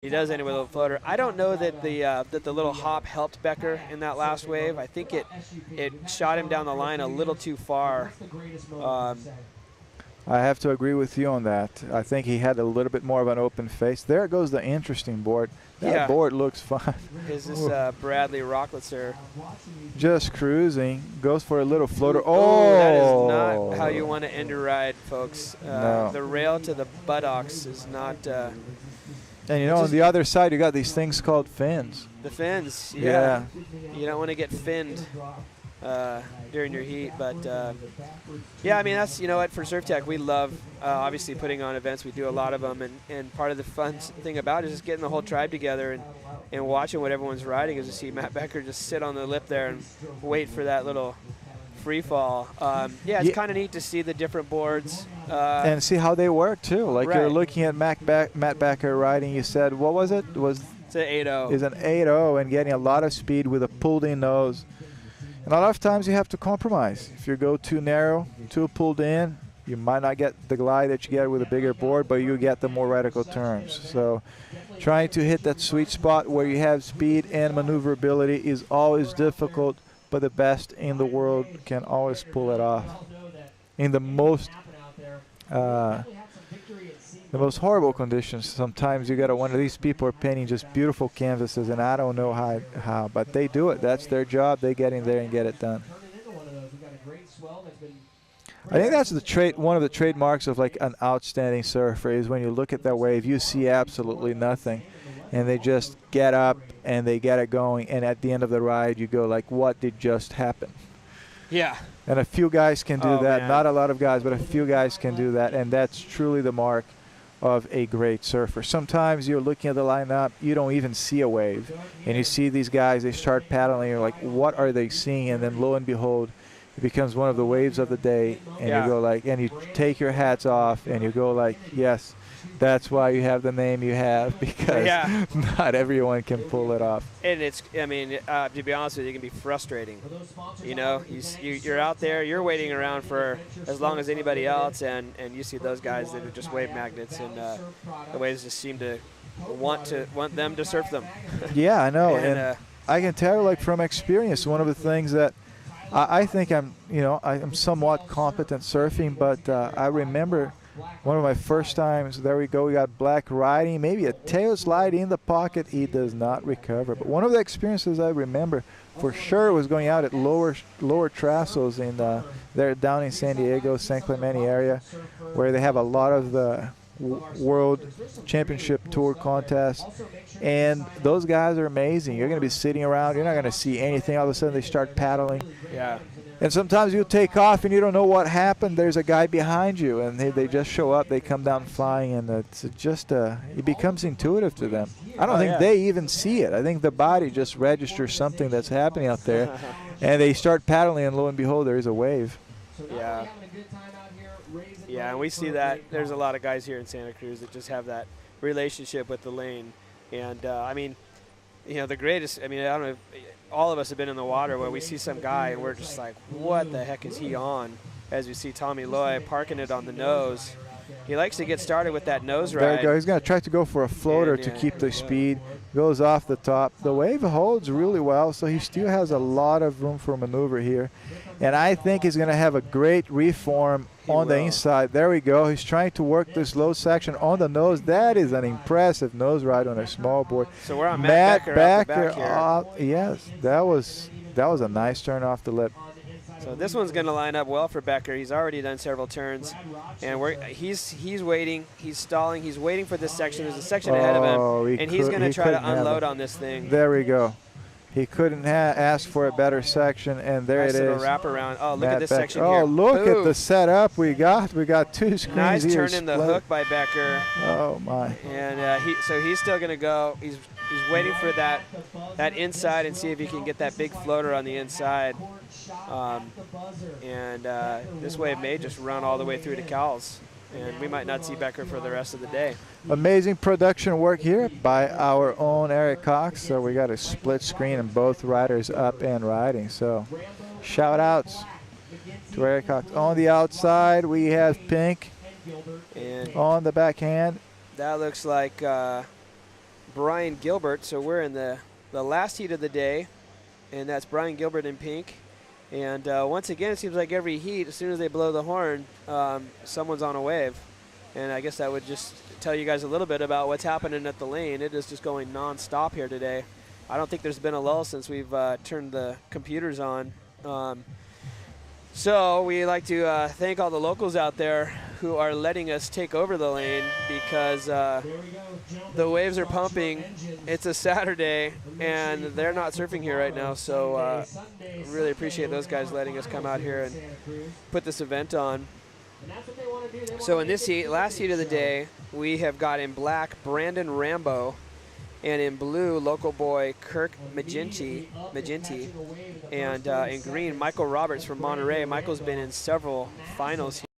He does end it with a floater. I don't know that the little hop helped Becker in that last wave. I think it shot him down the line a little too far. I have to agree with you on that. I think he had a little bit more of an open face. There goes the interesting board. That board looks fun. Is this Bradley Rocklitzer? Just cruising. Goes for a little floater. Oh, that is not how you want to end a ride, folks. No. The rail to the buttocks is not. And you know, on the other side, you got these things called fins. The fins, yeah. You don't want to get finned during your heat, but yeah, I mean, that's, you know what, for Surf Tech, we love obviously putting on events. We do a lot of them, and part of the fun thing about it is just getting the whole tribe together and watching what everyone's riding, is to see Matt Becker just sit on the lip there and wait for that little free fall. Yeah, it's kind of neat to see the different boards. And see how they work, too. Like, you're looking at Matt Becker riding, you said, what was it? It's an 8.0. Is an 8.0 and getting a lot of speed with a pulled-in nose. And a lot of times you have to compromise. If you go too narrow, too pulled in, you might not get the glide that you get with a bigger board, but you get the more radical turns. So trying to hit that sweet spot where you have speed and maneuverability is always difficult, but the best in the world can always pull it off. In the most horrible conditions, sometimes you gotta wonder, these people are painting just beautiful canvases, and I don't know how, but they do it. That's their job. They get in there and get it done. I think that's the trait, one of the trademarks of like an outstanding surfer, is when you look at that wave, you see absolutely nothing, and they just get up and they get it going, and at the end of the ride you go like, what did just happen? Yeah. And a few guys can do that. Man. Not a lot of guys, but a few guys can do that, and that's truly the mark of a great surfer. Sometimes you're looking at the lineup, you don't even see a wave, and you see these guys, they start paddling, you're like, what are they seeing? And then lo and behold, it becomes one of the waves of the day, and you go like, and you take your hats off and you go like, yes, that's why you have the name you have, because not everyone can pull it off. And it's, I mean, to be honest with you, it can be frustrating. You know, you're out there, you're waiting around for as long as anybody else, and you see those guys that are just wave magnets, and the waves just seem to want them to surf them. Yeah, I know, and I can tell, like, from experience, one of the things that I think I'm somewhat competent surfing, but I remember one of my first times, there we go, we got Black riding, maybe a tail slide in the pocket, he does not recover. But one of the experiences I remember for sure was going out at lower trestles in there down in San Diego, San Clemente area, where they have a lot of the World Championship Tour contests, and those guys are amazing. You're going to be sitting around, you're not going to see anything, all of a sudden they start paddling. Yeah. And sometimes you take off and you don't know what happened. There's a guy behind you, and they just show up, they come down flying, and it's just it becomes intuitive to them. I don't think they even see it. I think the body just registers something that's happening out there, and they start paddling, and lo and behold, there is a wave. Yeah. Yeah, and we see that. There's a lot of guys here in Santa Cruz that just have that relationship with the lane. And, I mean, you know, the greatest, I mean, I don't know if all of us have been in the water where we see some guy and we're just like, what the heck is he on? As we see Tommy Loy parking it on the nose. He likes to get started with that nose ride. There you go. He's going to try to go for a floater to keep the speed. Goes off the top. The wave holds really well, so he still has a lot of room for maneuver here. And I think he's going to have a great reform on the inside. There we go. He's trying to work this low section on the nose. That is an impressive nose ride on a small board. So we're on Matt Becker yes, that was a nice turn off the lip. So this one's going to line up well for Becker. He's already done several turns, and he's waiting. He's stalling. He's waiting for this section. There's a section ahead of him, and he's going to try to unload on this thing. There we go. He couldn't ask for a better section, and there it is. Wrap around. Oh, look at this section here. Oh, look at the setup we got. We got two screens nice here. Nice turn in the hook by Becker. Oh, my. And so he's still going to go. He's waiting for that inside and see if he can get that big floater on the inside. This wave may just run all the way through to Cowles, and we might not see Becker for the rest of the day. Amazing production work here by our own Eric Cox. So we got a split screen and both riders up and riding. So shout outs to Eric Cox. On the outside we have Pink, and on the backhand that looks like Brian Gilbert. So we're in the last heat of the day, and that's Brian Gilbert in pink. And once again, it seems like every heat, as soon as they blow the horn, someone's on a wave. And I guess that would just tell you guys a little bit about what's happening at the lane. It is just going non-stop here today. I don't think there's been a lull since we've turned the computers on. So we like to thank all the locals out there who are letting us take over the lane, because the waves are pumping. It's a Saturday, and they're not surfing here right now. So really appreciate those guys letting us come out here and put this event on. So in this heat, last heat of the day, we have got in black Brandon Rambo, and in blue, local boy Kirk Magenti, and in green, Michael Roberts from Monterey. Michael's been in several finals here.